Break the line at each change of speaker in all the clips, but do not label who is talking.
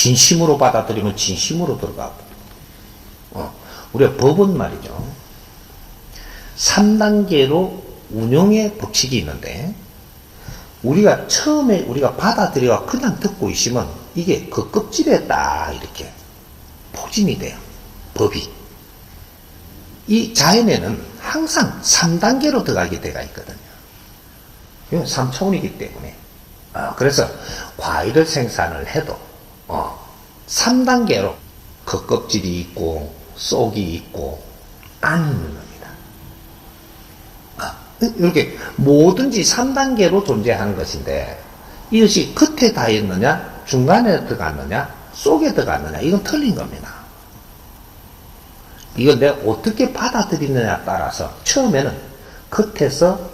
진심으로 받아들이면 진심으로 들어가고, 우리가 법은 말이죠. 3단계로 운용의 법칙이 있는데, 우리가 처음에 우리가 받아들여 그냥 듣고 있으면 이게 그 껍질에 딱 이렇게 포진이 돼요. 법이. 이 자연에는 항상 3단계로 들어가게 돼가 있거든요. 이건 3차원이기 때문에. 그래서 과일을 생산을 해도 3단계로 그 껍질이 있고 속이 있고 안이 있는 겁니다. 이렇게 뭐든지 3단계로 존재하는 것인데, 이것이 끝에 다 있느냐 중간에 들어갔느냐 속에 들어갔느냐, 이건 틀린 겁니다. 이건 내가 어떻게 받아들이느냐에 따라서 처음에는 끝에서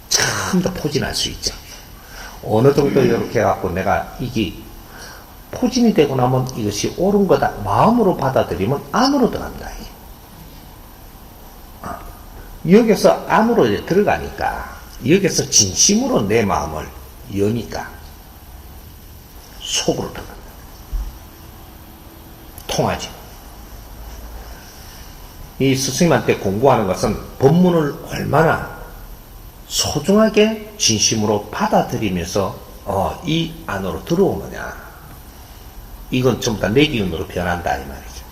처음부터 포진할 수 있죠. 어느 정도 이렇게 해갖고 내가 이게 포진이 되고 나면 이것이 옳은 거다 마음으로 받아들이면 안으로 들어갑니다. 여기서 안으로 이제 들어가니까, 여기서 진심으로 내 마음을 여니까 속으로 들어간다. 통하죠. 이 스승님한테 공부하는 것은 법문을 얼마나 소중하게 진심으로 받아들이면서 이 안으로 들어오느냐, 이건 전부 다 내 기운으로 변한다 이 말이죠.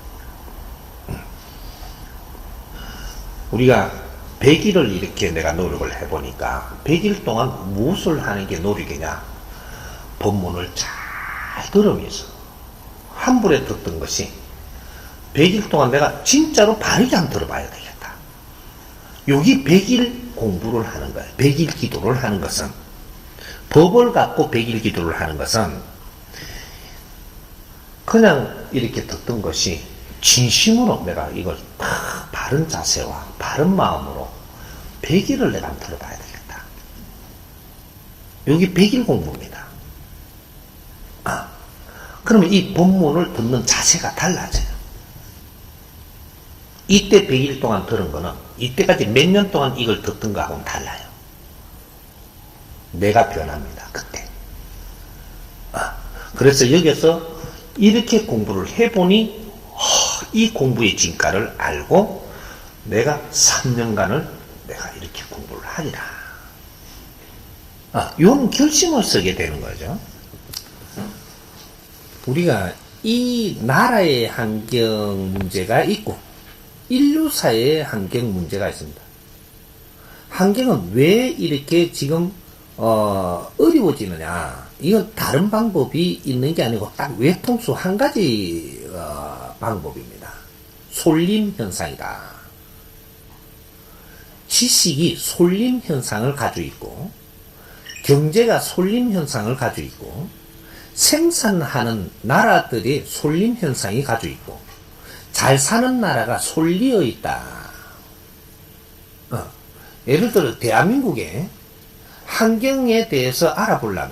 우리가 100일을 이렇게 내가 노력을 해보니까 100일 동안 무엇을 하는 게 노력이냐, 법문을 잘 들으면서 한 불에 듣던 것이 100일 동안 내가 진짜로 바르게 한번 들어봐야 되겠다. 여기 100일 공부를 하는 거예요. 100일 기도를 하는 것은, 법을 갖고 100일 기도를 하는 것은 그냥 이렇게 듣던 것이 진심으로 내가 이걸 바른 자세와 바른 마음으로 100일을 내가 한번 들어봐야 되겠다. 여기 100일 공부입니다. 그러면 이 법문을 듣는 자세가 달라져요. 이때 100일 동안 들은 거는 이때까지 몇 년 동안 이걸 듣던 거하고는 달라요. 내가 변합니다. 그때. 그래서 여기서 이렇게 공부를 해보니 이 공부의 진가를 알고 내가 3년간을 내가 이렇게 공부를 하리라. 이런 결심을 쓰게 되는 거죠. 우리가 이 나라의 환경 문제가 있고 인류사의 환경 문제가 있습니다. 환경은 왜 이렇게 지금 어려워지느냐, 이건 다른 방법이 있는 게 아니고 딱 외통수 한 가지 방법입니다. 솔림 현상이다. 지식이 솔림 현상을 가지고 있고, 경제가 솔림 현상을 가지고 있고, 생산하는 나라들이 솔림 현상이 가지고 있고, 잘 사는 나라가 솔리어 있다. 예를 들어 대한민국의 환경에 대해서 알아보려면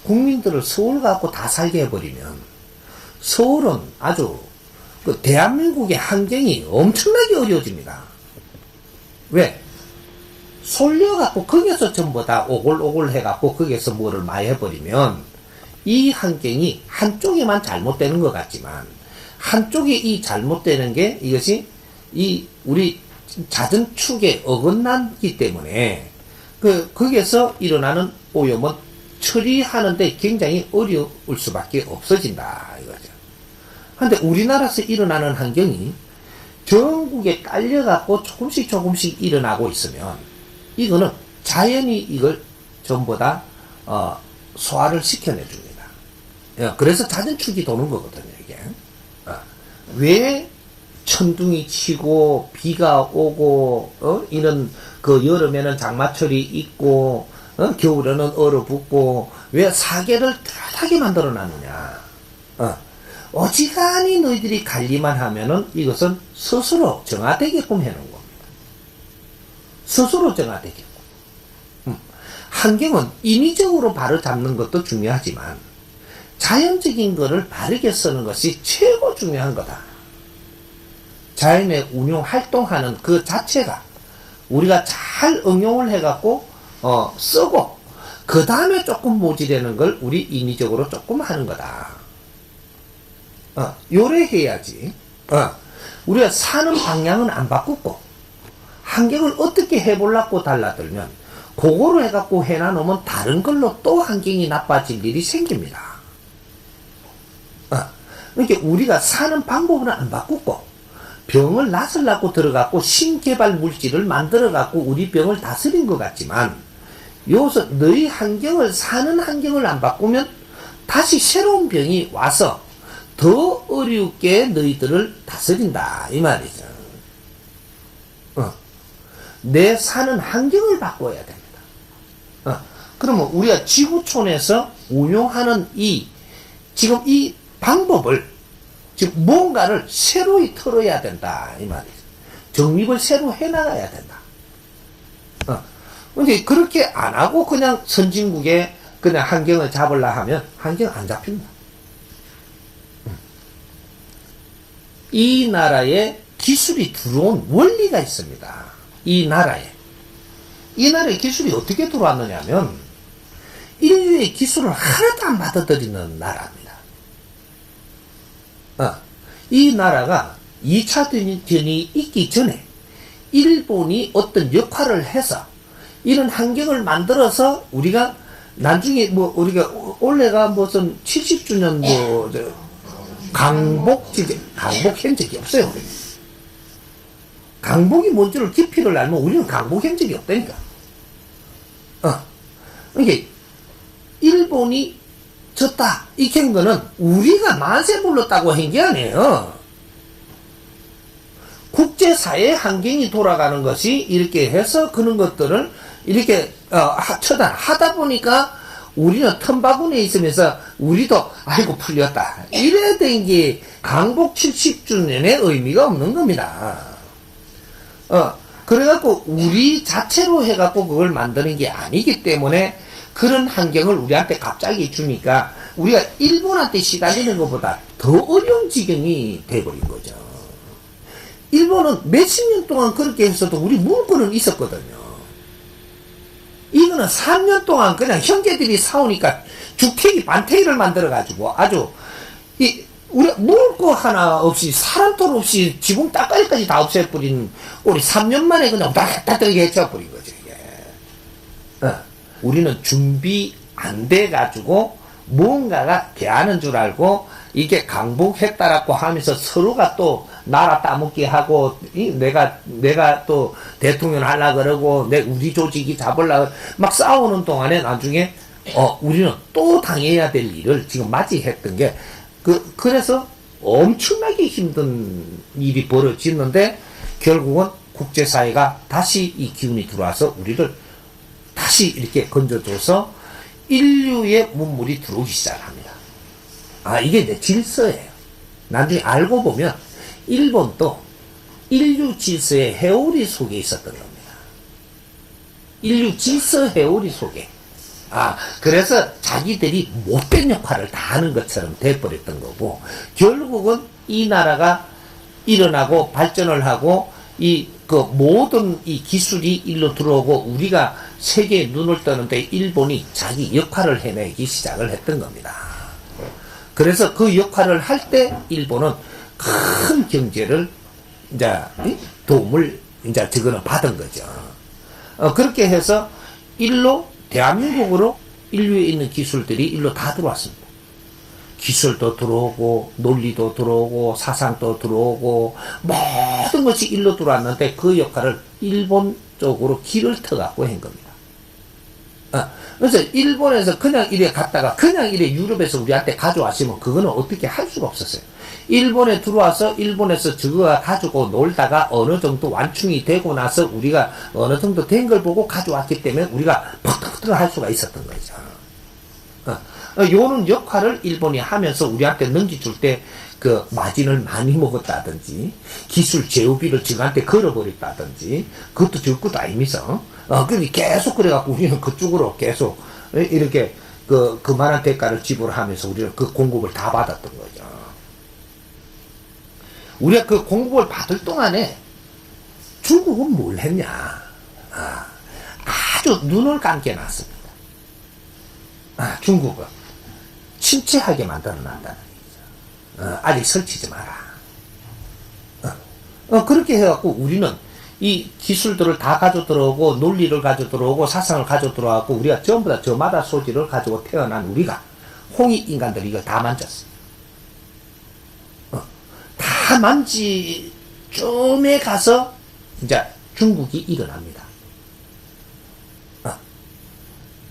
국민들을 서울 갖고 다 살게 해버리면, 서울은 아주 대한민국의 환경이 엄청나게 어려워집니다. 왜? 솔려 갖고 거기서 전부 다 오골오골 해갖고 거기서 뭐를 많이 해버리면 이 환경이 한쪽에만 잘못되는 것 같지만, 한쪽이 이 잘못되는 게 이것이 이 우리 자전축에 어긋나기 때문에 거기에서 일어나는 오염은 처리하는데 굉장히 어려울 수밖에 없어진다 이거죠. 그런데 우리나라에서 일어나는 환경이 전국에 깔려갖고 조금씩 일어나고 있으면 이거는 자연이 이걸 전부 다 소화를 시켜내줍니다. 그래서 자전축이 도는 거거든요 이게. 왜 천둥이 치고 비가 오고 이런 여름에는 장마철이 있고 겨울에는 얼어붙고 왜 사계를 뚜렷하게 만들어 놨느냐. 어지간히 너희들이 관리만 하면은 이것은 스스로 정화되게끔 해놓은 겁니다. 스스로 정화되게끔. 환경은 인위적으로 바로 잡는 것도 중요하지만 자연적인 것을 바르게 쓰는 것이 최고 중요한 거다. 자연의 운용 활동하는 그 자체가 우리가 잘 응용을 해갖고 쓰고 그 다음에 조금 모지르는 걸 우리 인위적으로 조금 하는 거다. 요래 해야지. 우리가 사는 방향은 안 바꾸고, 환경을 어떻게 해보려고 달라들면, 그거로 해갖고 해놔놓으면 다른 걸로 또 환경이 나빠질 일이 생깁니다. 그러니까 우리가 사는 방법은 안 바꾸고, 병을 낫으려고 들어갖고 신개발 물질을 만들어갖고 우리 병을 다스린 것 같지만, 여기서 너희 환경을, 사는 환경을 안 바꾸면 다시 새로운 병이 와서 더 어렵게 너희들을 다스린다 이 말이죠. 내 사는 환경을 바꿔야 됩니다. 그러면 우리가 지구촌에서 운용하는 지금 이 방법을, 지금 뭔가를 새로이 털어야 된다 이 말이죠. 정립을 새로 해나가야 된다. 근데 그렇게 안 하고 그냥 선진국에 그냥 환경을 잡으려 하면 환경 안 잡힙니다. 이 나라에 기술이 들어온 원리가 있습니다. 이 나라에 기술이 어떻게 들어왔느냐면, 인류의 기술을 하나도 안 받아들이는 나라입니다. 이 나라가 2차 대전이 있기 전에 일본이 어떤 역할을 해서 이런 환경을 만들어서 우리가 나중에 우리가 올해가 무슨 70주년 강복한 적이 없어요. 강복이 뭔지를 깊이를 알면 우리는 강복한 적이 없다니까. 그러니까 일본이 졌다 이런 거는 우리가 만세 불렀다고 한 게 아니에요. 국제사회 환경이 돌아가는 것이 이렇게 해서 그런 것들을 이렇게 처단하다 보니까 우리는 틈바구니에 있으면서 우리도 아이고 풀렸다 이래야 된 게 강복 70주년의 의미가 없는 겁니다. 그래갖고 우리 자체로 해갖고 그걸 만드는 게 아니기 때문에 그런 환경을 우리한테 갑자기 주니까 우리가 일본한테 시달리는 것보다 더 어려운 지경이 돼버린 거죠. 일본은 몇십 년 동안 그렇게 했어도 우리 물건은 있었거든요. 이거는 3년 동안 그냥 형제들이 싸우니까 주택이 반태기를 만들어가지고 아주 우리 먹을 거 하나 없이 사람도 없이 지붕 따까리까지 다 없애버린 우리 3년 만에 그냥 따뜻하게 해쳐버린 거죠. 우리는 준비 안 돼가지고 뭔가가 개하는 줄 알고 이게 강복했다라고 하면서 서로가 또 나라 따먹게 하고 내가 또 대통령 하려고 그러고 우리 조직이 잡으려고 막 싸우는 동안에 나중에 우리는 또 당해야 될 일을 지금 맞이했던 게 그래서 엄청나게 힘든 일이 벌어지는데 결국은 국제사회가 다시 이 기운이 들어와서 우리를 다시 이렇게 건져줘서 인류의 문물이 들어오기 시작합니다. 이게 이제 질서예요. 나중에 알고 보면 일본도 인류 질서의 회오리 속에 있었던 겁니다. 인류 질서 회오리 속에. 그래서 자기들이 못된 역할을 다 하는 것처럼 돼버렸던 거고, 결국은 이 나라가 일어나고 발전을 하고, 모든 이 기술이 일로 들어오고, 우리가 세계에 눈을 뜨는데 일본이 자기 역할을 해내기 시작을 했던 겁니다. 그래서 그 역할을 할 때 일본은 큰 경제를 도움을 저거는 받은 거죠. 그렇게 해서 대한민국으로 인류에 있는 기술들이 일로 다 들어왔습니다. 기술도 들어오고 논리도 들어오고 사상도 들어오고 모든 것이 일로 들어왔는데 그 역할을 일본 쪽으로 길을 터갖고 한 겁니다. 그래서 일본에서 그냥 이래 갔다가 그냥 이래 유럽에서 우리한테 가져왔으면 그거는 어떻게 할 수가 없었어요. 일본에 들어와서 일본에서 저거 가지고 놀다가 어느 정도 완충이 되고 나서 우리가 어느 정도 된 걸 보고 가져왔기 때문에 우리가 퍽퍽 할 수가 있었던 거죠. 요는 역할을 일본이 하면서 우리한테 넘겨줄 때 그 마진을 많이 먹었다든지 기술 제휴비를 저한테 걸어버렸다든지 그것도 적고도 아니면서 근데 계속 그래갖고 우리는 그쪽으로 계속 이렇게 그만한 대가를 지불하면서 우리는 그 공급을 다 받았던 거죠. 우리가 그 공급을 받을 동안에 중국은 뭘 했냐? 아주 눈을 감게 놨습니다. 중국은 침체하게 만들어 놨다는 얘기죠. 아직 설치지 마라. 그렇게 해갖고 우리는 이 기술들을 다 가져 들어오고 논리를 가져 들어오고 사상을 가져 들어와갖고 우리가 전부 다 저마다 소질을 가지고 태어난 우리가 홍익 인간들이 이걸 다 만졌어. 다 만지 좀에 가서 이제 중국이 일어납니다.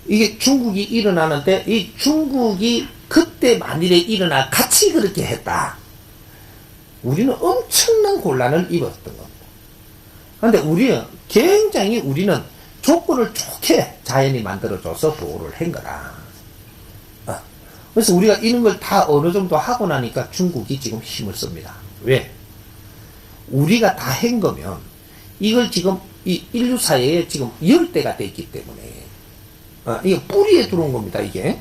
이게 중국이 일어나는데 이 중국이 그때 만일에 일어나 같이 그렇게 했다. 우리는 엄청난 곤란을 입었던 겁니다. 그런데 우리는 조건을 좋게 자연이 만들어줘서 보호를 한 거라. 그래서 우리가 이런 걸 다 어느 정도 하고 나니까 중국이 지금 힘을 씁니다. 왜? 우리가 다 한 거면 이걸 지금 이 인류 사회에 지금 열대가 됐기 때문에 이게 뿌리에 들어온 겁니다, 이게.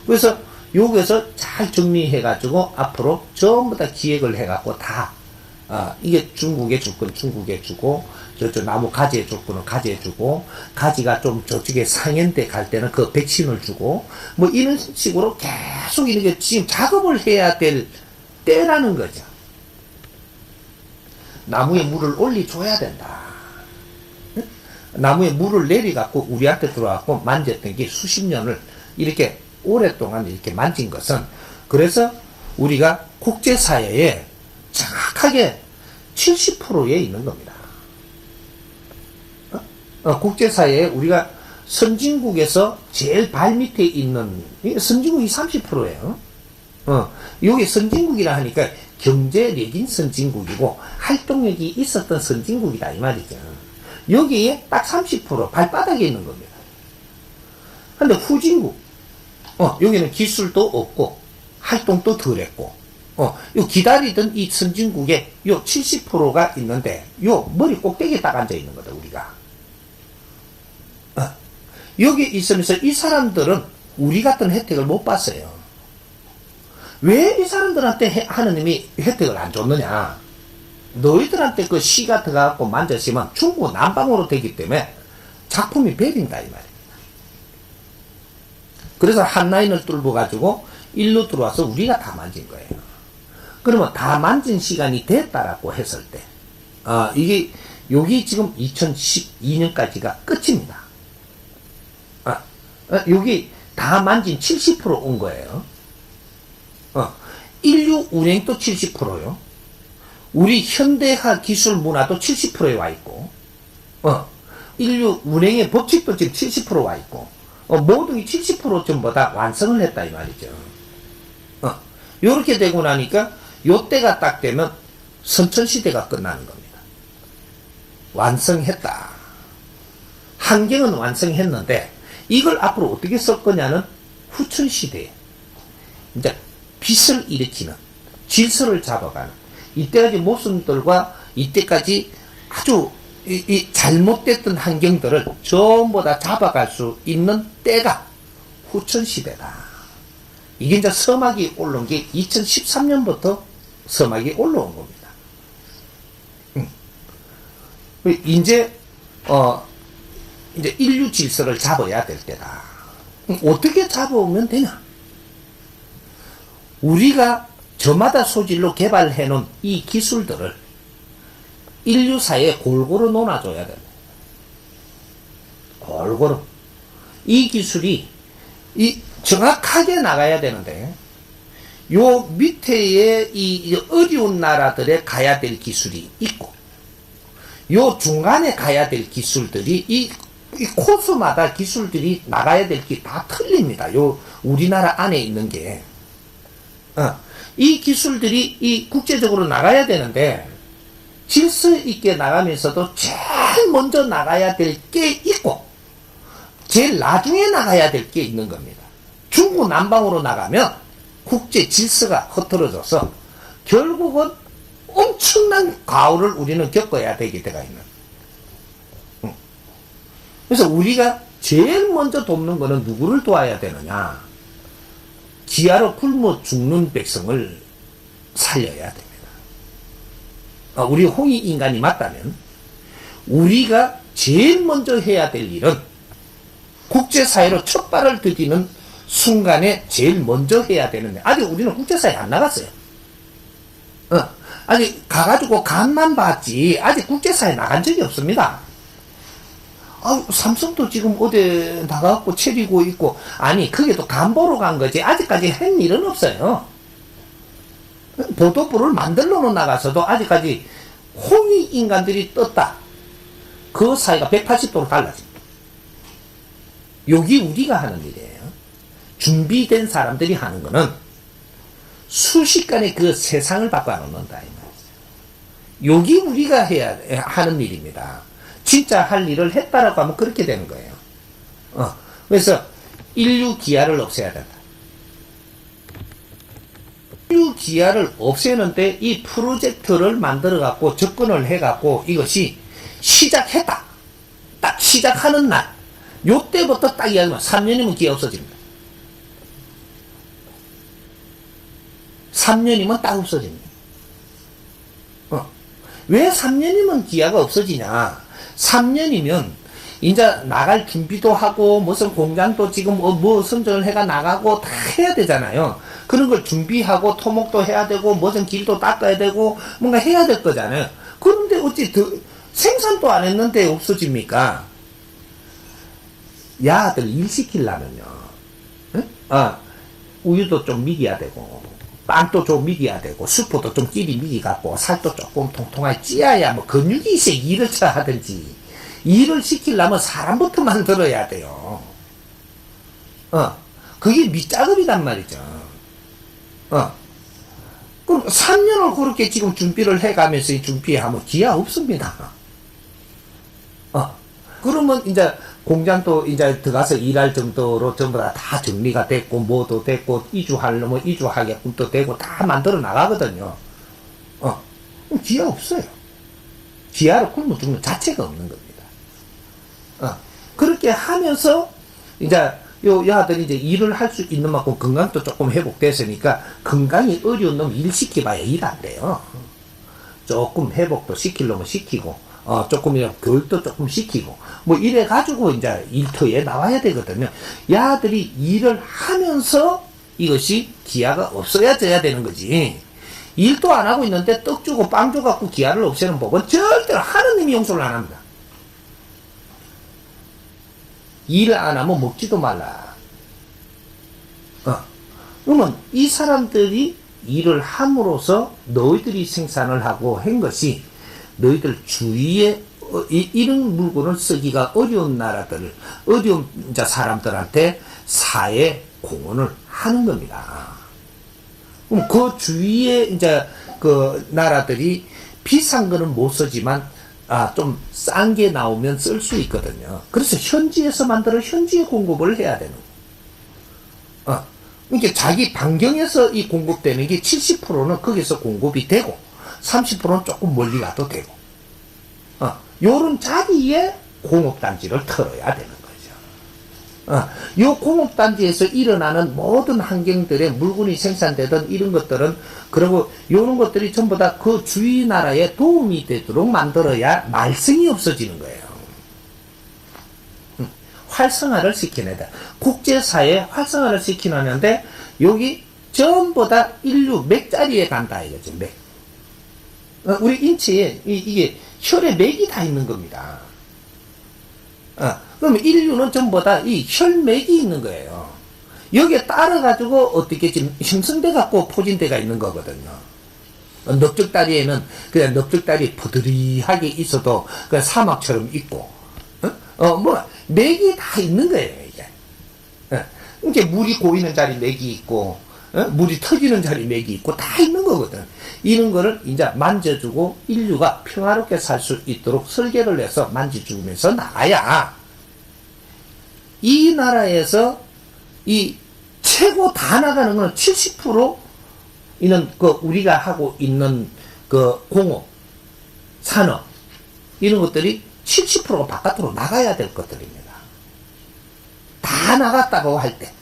그래서 여기에서 잘 정리해가지고 앞으로 전부 다 기획을 해갖고 다 이게 중국에 줄 건 중국에 주고 저쪽 나무 가지에 줄 거는 가지에 주고 가지가 좀 저쪽에 상현대 갈 때는 그 백신을 주고 뭐 이런 식으로 계속 이렇게 지금 작업을 해야 될 때라는 거죠. 나무에 물을 올려줘야 된다. 나무에 물을 내려갖고 우리한테 들어와갖고 만졌던 게 수십 년을 이렇게 오랫동안 이렇게 만진 것은 그래서 우리가 국제사회에 정확하게 70%에 있는 겁니다. 국제사회에 우리가 선진국에서 제일 발밑에 있는 선진국이 30%예요. 여기 선진국이라 하니까 경제력인 선진국이고 활동력이 있었던 선진국이다 이 말이죠. 여기에 딱 30% 발바닥에 있는 겁니다. 근데 후진국 여기는 기술도 없고 활동도 덜 했고 요 기다리던 이 선진국에 요 70%가 있는데 요 머리 꼭대기에 딱 앉아 있는 거다 우리가. 여기 있으면서 이 사람들은 우리 같은 혜택을 못 봤어요. 왜 이 사람들한테 하느님이 혜택을 안 줬느냐? 너희들한테 그 씨가 들어가고 만졌으면 중국 남방으로 되기 때문에 작품이 베린다 이 말이에요. 그래서 한 라인을 뚫어 가지고 일로 들어와서 우리가 다 만진 거예요. 그러면 다 만진 시간이 됐다라고 했을 때 이게 여기 지금 2012년까지가 끝입니다. 여기 다 만진 70% 온 거예요. 인류 운행도 70%요. 우리 현대화 기술 문화도 70%에 와 있고, 인류 운행의 법칙도 지금 70% 와 있고, 모든 게 70% 전부 다 완성을 했다 이 말이죠. 요렇게 되고 나니까 요때가 딱 되면 선천시대가 끝나는 겁니다. 완성했다. 환경은 완성했는데 이걸 앞으로 어떻게 쓸 거냐는 후천시대에 이제 빛을 일으키는 질서를 잡아가는 이때까지 모순들과 이때까지 아주 이 잘못됐던 환경들을 전부 다 잡아갈 수 있는 때가 후천시대다. 이게 이제 서막이 올라온 게 2013년부터 서막이 올라온 겁니다. 이제 인류 질서를 잡아야 될 때다. 어떻게 잡아오면 되냐? 우리가 저마다 소질로 개발해 놓은 이 기술들을 인류사에 골고루 논아줘야 됩니다. 골고루. 이 기술이 정확하게 나가야 되는데 요 밑에에 이 어려운 나라들에 가야 될 기술이 있고 요 중간에 가야 될 기술들이 이 코스마다 기술들이 나가야 될 게 다 틀립니다. 요 우리나라 안에 있는 게 이 기술들이 이 국제적으로 나가야 되는데 질서 있게 나가면서도 제일 먼저 나가야 될 게 있고 제일 나중에 나가야 될 게 있는 겁니다. 중국 남방으로 나가면 국제 질서가 흐트러져서 결국은 엄청난 가오를 우리는 겪어야 되게 되가 있는. 그래서 우리가 제일 먼저 돕는 거는 누구를 도와야 되느냐? 기아로 굶어 죽는 백성을 살려야 됩니다. 우리 홍익 인간이 맞다면 우리가 제일 먼저 해야 될 일은 국제사회로 첫 발을 들이는 순간에 제일 먼저 해야 되는데, 아직 우리는 국제사회에 안 나갔어요. 아직 가가지고 간만 봤지, 아직 국제사회에 나간 적이 없습니다. 삼성도 지금 어디 나가갖고 차리고 있고, 아니, 그게 또 간 보러 간 거지, 아직까지 한 일은 없어요. 보도부를 만들러 나가서도 아직까지 홍익 인간들이 떴다. 그 사이가 180도로 달라집니다. 여기 우리가 하는 일이에요. 준비된 사람들이 하는 거는 순식간에 그 세상을 바꿔놓는다, 이 말이죠. 여기 우리가 하는 일입니다. 진짜 할 일을 했다라고 하면 그렇게 되는 거예요. 그래서 인류 기아를 없애야 된다. 인류 기아를 없애는데 이 프로젝트를 만들어 갖고 접근을 해 갖고 이것이 시작했다. 딱 시작하는 날, 요때부터 딱 이야기하면 3년이면 기아 없어집니다. 3년이면 딱 없어집니다. 왜 3년이면 기아가 없어지냐? 3년이면 이제 나갈 준비도 하고 무슨 공장도 지금 뭐 선정을 해가 나가고 다 해야 되잖아요. 그런 걸 준비하고 토목도 해야 되고 무슨 길도 닦아야 되고 뭔가 해야 될 거잖아요. 그런데 어찌 생산도 안 했는데 없어집니까? 야들 일 시키려면요, 우유도 좀 미겨야 되고 빵도 좀 미겨야 되고 수프도 좀 끼리 미겨갖고 살도 조금 통통하게 찌어야 뭐 근육이 있어 일을 쳐 하든지, 일을 시키려면 사람부터 만들어야 돼요. 그게 밑작업이단 말이죠. 그럼 3년을 그렇게 지금 준비를 해가면서 준비하면 기아 없습니다. 그러면 이제 공장도 이제 들어가서 일할 정도로 전부 다 정리가 됐고, 뭐도 됐고, 이주하려면 이주하게끔도 되고, 다 만들어 나가거든요. 그럼 기아 없어요. 기아를 굶어 죽는 자체가 없는 겁니다. 그렇게 하면서, 이제, 여하들이 이제 일을 할 수 있는 만큼 건강도 조금 회복됐으니까, 건강이 어려운 놈 일 시켜봐야 일 안 돼요. 조금 회복도 시키려면 시키고, 조금이라도 교육도 조금 시키고, 뭐 이래가지고 이제 일터에 나와야 되거든요. 야들이 일을 하면서 이것이 기아가 없어져야 되는 거지. 일도 안 하고 있는데 떡 주고 빵 줘갖고 기아를 없애는 법은 절대로 하느님이 용서를 안 합니다. 일을 안 하면 먹지도 말라. 그러면 이 사람들이 일을 함으로써 너희들이 생산을 하고 한 것이 너희들 주위에 이런 물건을 쓰기가 어려운 나라들, 어려운 사람들한테 사회 공헌을 하는 겁니다. 그럼 그 주위에 이제 그 나라들이 비싼 거는 못 쓰지만 좀 싼 게 나오면 쓸 수 있거든요. 그래서 현지에서 만들어 현지에 공급을 해야 되는 거예요. 그러니까 자기 반경에서 이 공급되는 게 70%는 거기서 공급이 되고 30%는 조금 멀리 가도 되고, 요런 자기의 공업단지를 털어야 되는 거죠. 요 공업단지에서 일어나는 모든 환경들의 물건이 생산되던 이런 것들은, 그리고 요런 것들이 전부 다 그 주위 나라에 도움이 되도록 만들어야 말썽이 없어지는 거예요. 활성화를 시켜내다. 국제사회에 활성화를 시키는데, 여기 전부 다 인류 맥자리에 간다 이거죠, 맥. 우리 인체에 이게 혈에 맥이 다 있는 겁니다. 그러면 인류는 전부 다 이 혈맥이 있는 거예요. 여기에 따라 가지고 어떻게 지금 형성돼 갖고 포진대가 있는 거거든요. 넓적다리에는 그냥 넓적다리 포드리하게 있어도 그 사막처럼 있고, 뭐 맥이 다 있는 거예요, 이게. 이렇게 물이 고이는 자리 맥이 있고, 물이 터지는 자리 맥이 있고 다 있는 거거든. 이런 거를 이제 만져주고 인류가 평화롭게 살 수 있도록 설계를 해서 만져주면서 나가야 이 나라에서 이 최고 다 나가는 건 70% 이는 그 우리가 하고 있는 그 공업, 산업 이런 것들이 70%가 바깥으로 나가야 될 것들입니다. 다 나갔다고 할 때.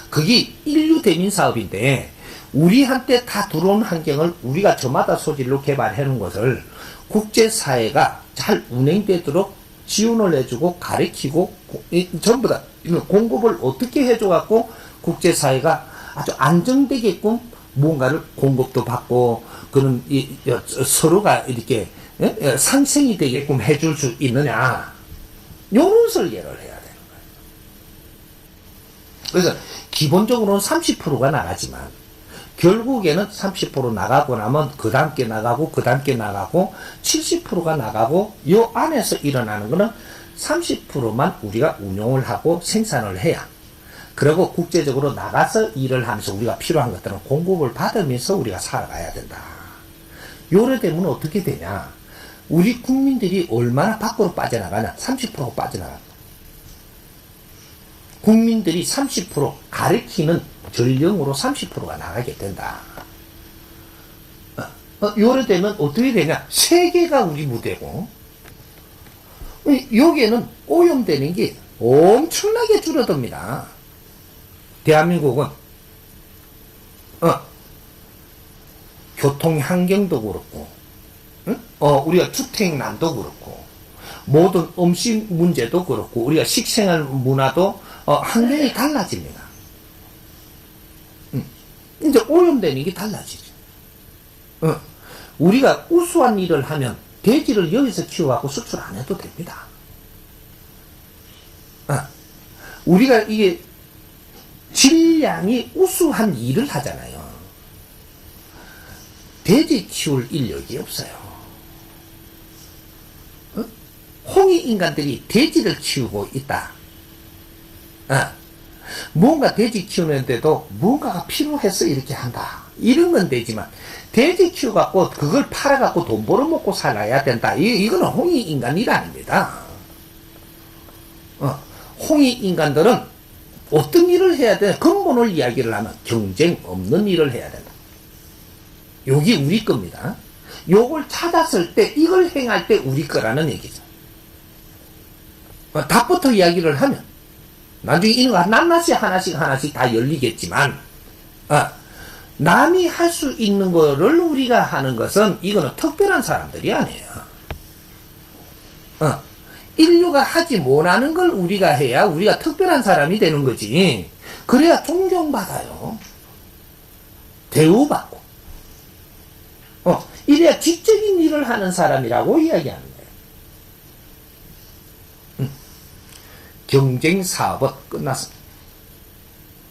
그게 인류 대민 사업인데, 우리한테 다 들어온 환경을 우리가 저마다 소질로 개발해 놓은 것을 국제사회가 잘 운행되도록 지원을 해주고 가르치고 전부 다 공급을 어떻게 해줘갖고 국제사회가 아주 안정되게끔 뭔가를 공급도 받고 그런 서로가 이렇게 상생이 되게끔 해줄 수 있느냐, 요런 설계를 해야 되는 거예요. 그래서 기본적으로는 30%가 나가지만 결국에는 30% 나가고 나면 그 다음께 나가고 그 다음께 나가고 70%가 나가고 요 안에서 일어나는 거는 30%만 우리가 운용을 하고 생산을 해야, 그리고 국제적으로 나가서 일을 하면서 우리가 필요한 것들은 공급을 받으면서 우리가 살아가야 된다. 요래 되면 어떻게 되냐, 우리 국민들이 얼마나 밖으로 빠져나가냐, 30% 빠져나간다. 국민들이 30% 가르치는 전령으로 30%가 나가게 된다. 요래 되면 어떻게 되냐, 세계가 우리 무대고 여기에는 오염되는 게 엄청나게 줄어듭니다. 대한민국은 교통 환경도 그렇고 우리가 주택난도 그렇고 모든 음식 문제도 그렇고 우리가 식생활 문화도 환경이 달라집니다. 이제 오염되는 게 달라지죠. 우리가 우수한 일을 하면 돼지를 여기서 키워갖고 수출 안 해도 됩니다. 우리가 이게 질량이 우수한 일을 하잖아요. 돼지 키울 인력이 없어요. 홍익인간들이 돼지를 키우고 있다. 뭔가 돼지 키우는데도 뭔가가 필요해서 이렇게 한다. 이런 건 되지만 돼지 키워갖고 그걸 팔아갖고 돈 벌어먹고 살아야 된다. 이거는 홍익인간 일 아닙니다. 홍익인간들은 어떤 일을 해야 되나, 근본을 이야기를 하면 경쟁 없는 일을 해야 된다. 여기 우리 겁니다. 요걸 찾았을 때 이걸 행할 때 우리 거라는 얘기죠. 답부터 이야기를 하면 나중에 이런 거 낱낱이 하나씩 다 열리겠지만 남이 할 수 있는 거를 우리가 하는 것은 이거는 특별한 사람들이 아니에요. 인류가 하지 못하는 걸 우리가 해야 우리가 특별한 사람이 되는 거지. 그래야 존경받아요. 대우받고. 이래야 지적인 일을 하는 사람이라고 이야기하는 거예요. 경쟁사업은 끝났습니다.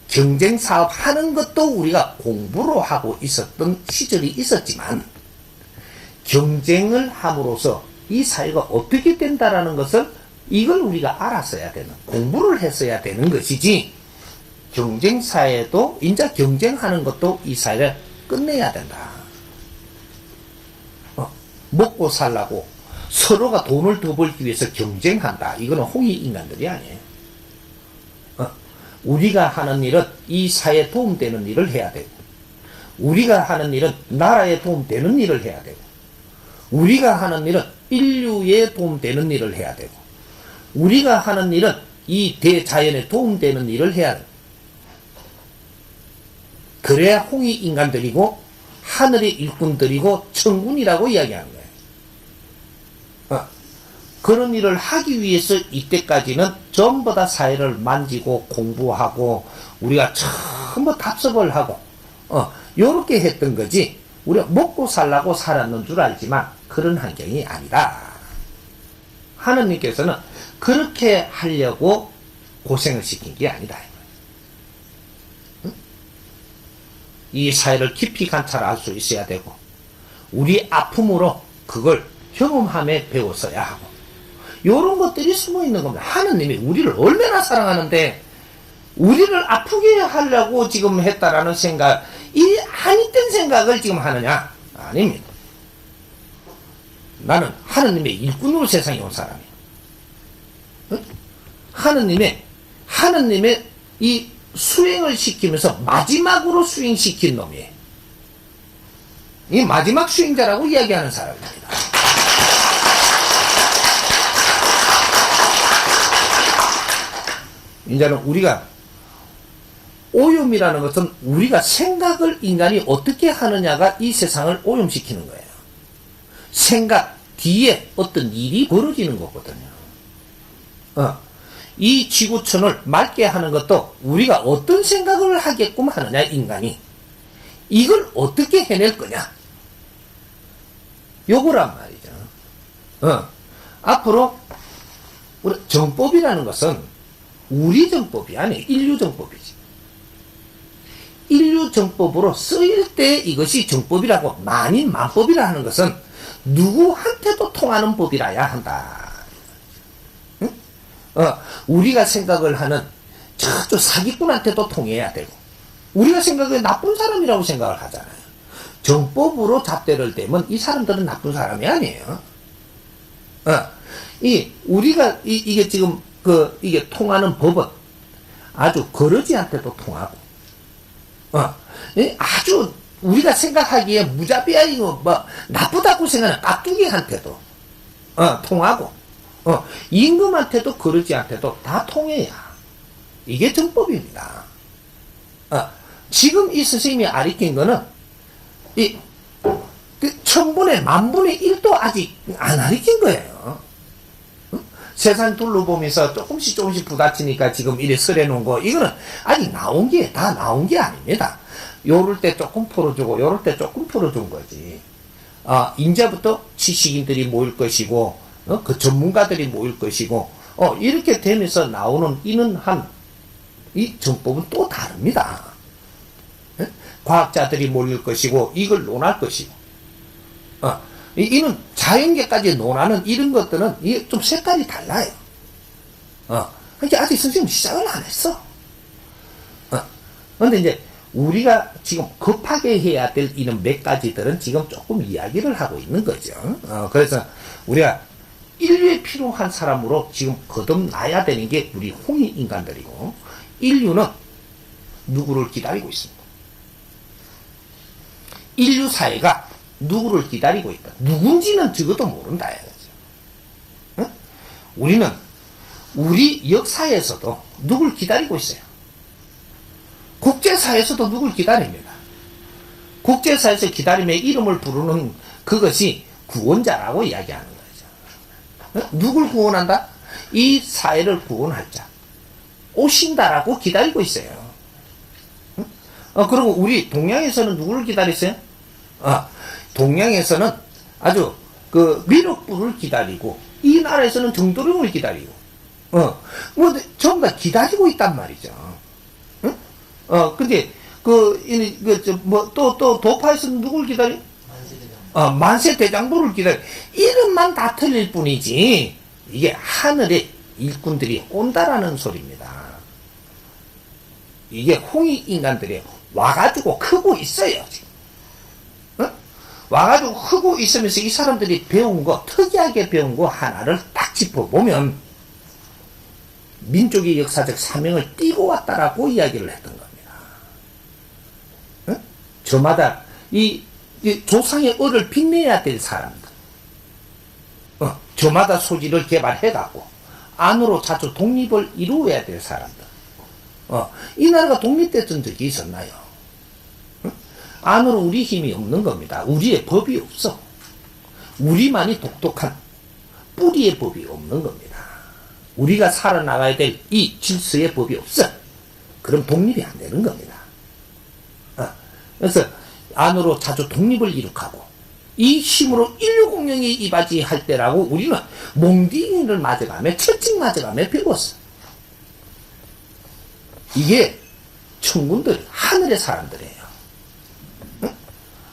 경쟁사업 하는 것도 우리가 공부로 하고 있었던 시절이 있었지만 경쟁을 함으로써 이 사회가 어떻게 된다라는 것을 이걸 우리가 알았어야 되는, 공부를 했어야 되는 것이지, 경쟁사회도 이제 경쟁하는 것도 이 사회를 끝내야 된다. 먹고 살라고 서로가 돈을 더 벌기 위해서 경쟁한다. 이거는 홍익인간들이 아니에요. 우리가 하는 일은 이 사회에 도움되는 일을 해야 되고, 우리가 하는 일은 나라에 도움되는 일을 해야 되고, 우리가 하는 일은 인류에 도움되는 일을 해야 되고, 우리가 하는 일은 이 대자연에 도움되는 일을 해야 되고, 그래야 홍익인간들이고 하늘의 일꾼들이고 천군이라고 이야기하는 거예요. 그런 일을 하기 위해서 이때까지는 전부 다 사회를 만지고 공부하고 우리가 전부 답습을 하고 요렇게 했던 거지, 우리가 먹고 살라고 살았는 줄 알지만 그런 환경이 아니다. 하느님께서는 그렇게 하려고 고생을 시킨 게 아니다. 이 사회를 깊이 관찰할 수 있어야 되고 우리 아픔으로 그걸 경험함에 배웠어야 하고, 요런 것들이 숨어 있는 겁니다. 하느님이 우리를 얼마나 사랑하는데 우리를 아프게 하려고 지금 했다라는 생각, 이 아니된 생각을 지금 하느냐? 아닙니다. 나는 하느님의 일꾼으로 세상에 온 사람이에요. 하느님의 이 수행을 시키면서 마지막으로 수행시킨 놈이에요. 이 마지막 수행자라고 이야기하는 사람입니다. 이제는 우리가 오염이라는 것은 우리가 생각을 인간이 어떻게 하느냐가 이 세상을 오염시키는 거예요. 생각 뒤에 어떤 일이 벌어지는 거거든요. 이 지구촌을 맑게 하는 것도 우리가 어떤 생각을 하게끔 하느냐, 인간이. 이걸 어떻게 해낼 거냐. 요거란 말이죠. 앞으로, 우리 정법이라는 것은 우리 정법이 아니에요. 인류 정법이지. 인류 정법으로 쓰일 때 이것이 정법이라고, 만인만법이라 하는 것은 누구한테도 통하는 법이라야 한다. 우리가 생각을 하는 저쪽 사기꾼한테도 통해야 되고, 우리가 생각해 나쁜 사람이라고 생각을 하잖아요. 정법으로 잣대를 대면 이 사람들은 나쁜 사람이 아니에요. 우리가 이게 지금 이게 통하는 법은 아주 거러지한테도 통하고, 아주 우리가 생각하기에 무자비하고 나쁘다고 생각하는 깍두기한테도 통하고, 임금한테도 거러지한테도 다 통해야 이게 정법입니다. 지금 이 선생님이 가르친 거는 천분의 만분의 1도 아직 안 가르친 거예요. 세상 둘러보면서 조금씩 부딪히니까 지금 이래 설해놓은 거, 이거는 아직 다 나온 게 아닙니다. 요럴 때 조금 풀어주고 요럴 때 조금 풀어준 거지. 이제부터 지식인들이 모일 것이고, 그 전문가들이 모일 것이고, 이렇게 되면서 나오는 이 정법은 또 다릅니다. 과학자들이 모일 것이고, 이걸 논할 것이고, 이는 자연계까지 논하는 이런 것들은 이게 좀 색깔이 달라요. 그러니까 아직 선생님 시작을 안 했어. 근데 이제 우리가 지금 급하게 해야 될 이런 몇 가지들은 지금 조금 이야기를 하고 있는 거죠. 그래서 우리가 인류에 필요한 사람으로 지금 거듭나야 되는 게 우리 홍익인간들이고, 인류는 누구를 기다리고 있습니다. 인류 사회가 누구를 기다리고 있다. 누군지는 적어도 모른다. 우리는 우리 역사에서도 누굴 기다리고 있어요. 국제사에서도 누굴 기다립니다. 국제사에서 기다림의 이름을 부르는 그것이 구원자라고 이야기하는 거죠. 누굴 구원한다? 이 사회를 구원할 자. 오신다라고 기다리고 있어요. 그리고 우리 동양에서는 누구를 기다리세요? 동양에서는 아주 미륵불을 기다리고, 이 나라에서는 정도령을 기다리고, 전부 다 기다리고 있단 말이죠. 근데, 또 도파에서는 누굴 기다려? 만세대장부를 기다려. 이름만 다 틀릴 뿐이지, 이게 하늘에 일꾼들이 온다라는 소리입니다. 이게 홍익인간들이 와가지고 크고 있어요, 지금. 와가지고 크고 있으면서 이 사람들이 배운 거, 특이하게 배운 거 하나를 딱 짚어보면, 민족의 역사적 사명을 띠고 왔다라고 이야기를 했던 겁니다. 저마다 이 조상의 얼을 빛내야 될 사람들, 저마다 소질을 개발해갖고 안으로 자주 독립을 이루어야 될 사람들. 이 나라가 독립됐던 적이 있었나요? 안으로 우리 힘이 없는 겁니다. 우리의 법이 없어. 우리만이 독특한 뿌리의 법이 없는 겁니다. 우리가 살아나가야 될 이 질서의 법이 없어. 그럼 독립이 안 되는 겁니다. 그래서 안으로 자주 독립을 이룩하고, 이 힘으로 인류 공영이 이바지할 때라고 우리는 몽둥이를 맞아가며 채찍 맞아가며 배웠어. 이게 천군들, 하늘의 사람들이에요.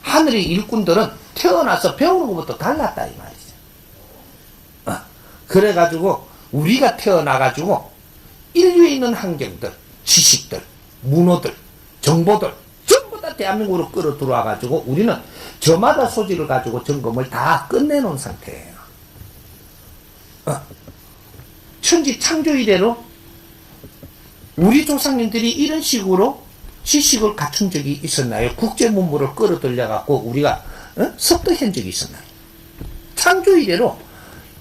하늘의 일꾼들은 태어나서 배우는 것부터 달랐다 이 말이죠. 그래가지고 우리가 태어나가지고 인류에 있는 환경들, 지식들, 문호들, 정보들 전부 다 대한민국으로 끌어 들어와가지고 우리는 저마다 소질을 가지고 점검을 다 끝내놓은 상태예요. 천지 창조 이래로 우리 조상님들이 이런 식으로 지식을 갖춘 적이 있었나요? 국제 문물을 끌어들여갖고 우리가 섭득한 적이 있었나요? 창조 이래로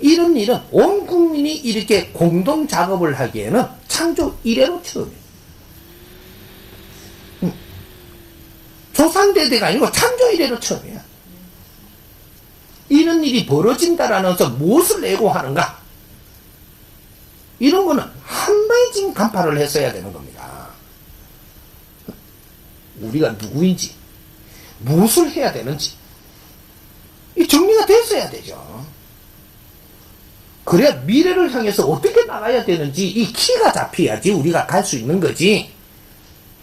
이런 일은 온 국민이 이렇게 공동 작업을 하기에는 창조 이래로 처음이에요. 조상대대가 아니고 창조 이래로 처음이에요. 이런 일이 벌어진다라는 것은 무엇을 예고하는가? 이런 거는 한 번에 지금 간파를 했어야 되는 겁니다. 우리가 누구인지, 무엇을 해야 되는지, 이 정리가 됐어야 되죠. 그래야 미래를 향해서 어떻게 나가야 되는지 이 키가 잡혀야지 우리가 갈 수 있는 거지.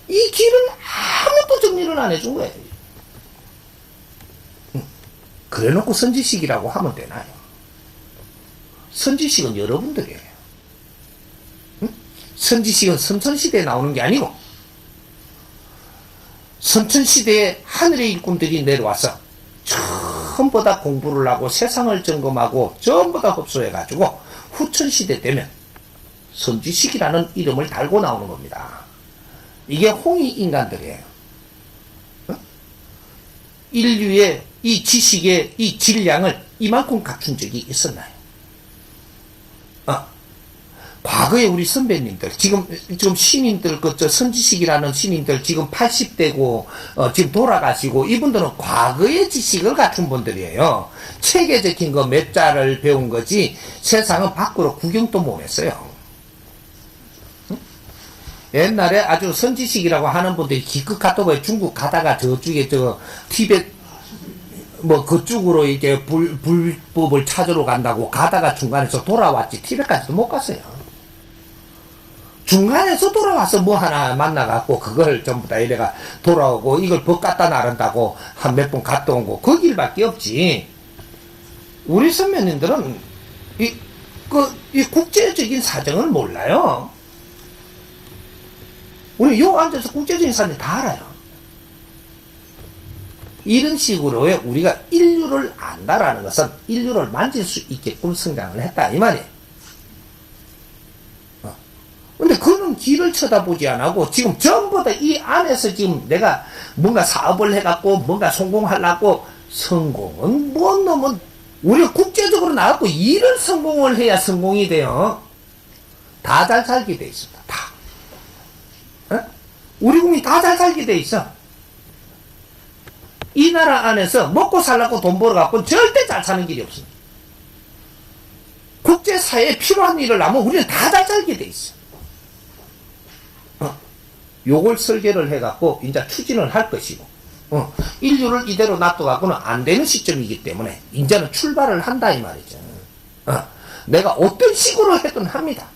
이 길을 아무도 정리를 안 해준 거예요. 그래 놓고 선지식이라고 하면 되나요? 선지식은 여러분들이에요. 선지식은 선천시대에 나오는 게 아니고, 선천시대에 하늘의 일꾼들이 내려와서 전부 다 공부를 하고 세상을 점검하고 전부 다 흡수해가지고 후천시대 되면 선지식이라는 이름을 달고 나오는 겁니다. 이게 홍익 인간들이에요. 인류의 이 지식의 이 질량을 이만큼 갖춘 적이 있었나요? 과거에 우리 선배님들, 지금 신인들, 선지식이라는 신인들 지금 80대고, 지금 돌아가시고, 이분들은 과거의 지식을 갖춘 분들이에요. 체계적인 거 몇 자를 배운 거지, 세상은 밖으로 구경도 못 했어요. 옛날에 아주 선지식이라고 하는 분들이 기껏 갔다고 중국 가다가 저쪽에 티벳, 그쪽으로 이제 불법을 찾으러 간다고 가다가 중간에서 돌아왔지, 티벳까지도 못 갔어요. 중간에서 돌아와서 뭐 하나 만나갖고 그걸 전부 다 이래가 돌아오고 이걸 법 갖다 나른다고 한 몇 번 갔다 온 거 그 길밖에 없지. 우리 선배님들은 이 국제적인 사정을 몰라요. 우리 요 앉아서 국제적인 사정 다 알아요. 이런 식으로 우리가 인류를 안다라는 것은 인류를 만질 수 있게끔 성장을 했다 이 말이에요. 근데 그는 길을 쳐다보지 않고 지금 전부 다 이 안에서 지금 내가 뭔가 사업을 해갖고 뭔가 성공하려고, 성공은 뭔 놈은 우리가 국제적으로 나왔고 일을 성공을 해야 성공이 돼요. 다 잘 살게 돼 있습니다. 다. 우리 국민 다 잘 살게 돼 있어. 이 나라 안에서 먹고 살려고 돈 벌어갖고 절대 잘 사는 길이 없습니다. 국제사회에 필요한 일을 하면 우리는 다 잘 살게 돼 있어. 요걸 설계를 해갖고 이제 추진을 할 것이고, 인류를 이대로 놔둬갖고는 안 되는 시점이기 때문에 이제는 출발을 한다 이 말이죠. 내가 어떤 식으로 해든 합니다.